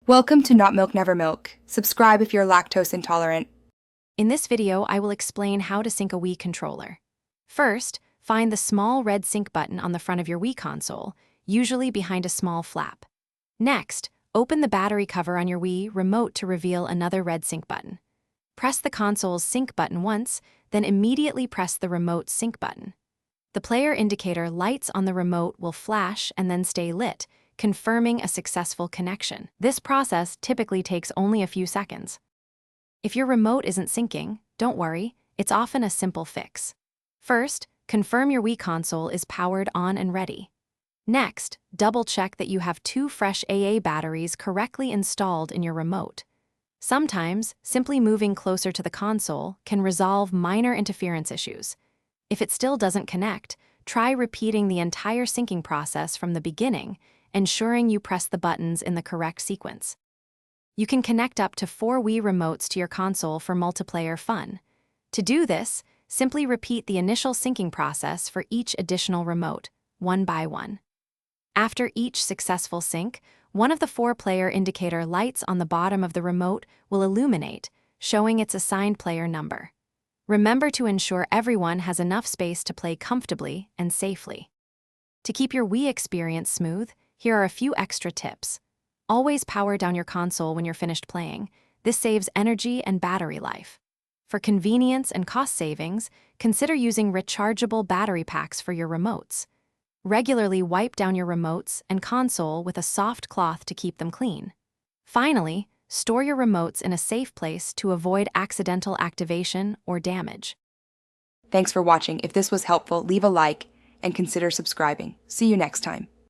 Welcome to Not Milk Never Milk. Subscribe if you're lactose intolerant. In this video, I will explain how to sync a Wii controller. First, find the small red sync button on the front of your Wii console, usually behind a small flap. Next, open the battery cover on your Wii remote to reveal another red sync button. Press the console's sync button once, then immediately press the remote's sync button. The player indicator lights on the remote will flash and then stay lit, confirming a successful connection. This process typically takes only a few seconds. If your remote isn't syncing, don't worry, it's often a simple fix. First, confirm your Wii console is powered on and ready. Next, double-check that you have two fresh AA batteries correctly installed in your remote. Sometimes, simply moving closer to the console can resolve minor interference issues. If it still doesn't connect, try repeating the entire syncing process from the beginning, ensuring you press the buttons in the correct sequence. You can connect up to 4 Wii remotes to your console for multiplayer fun. To do this, simply repeat the initial syncing process for each additional remote, one by one. After each successful sync, one of the 4-player indicator lights on the bottom of the remote will illuminate, showing its assigned player number. Remember to ensure everyone has enough space to play comfortably and safely. To keep your Wii experience smooth, here are a few extra tips. Always power down your console when you're finished playing. This saves energy and battery life. For convenience and cost savings, consider using rechargeable battery packs for your remotes. Regularly wipe down your remotes and console with a soft cloth to keep them clean. Finally, store your remotes in a safe place to avoid accidental activation or damage. Thanks for watching. If this was helpful, leave a like and consider subscribing. See you next time.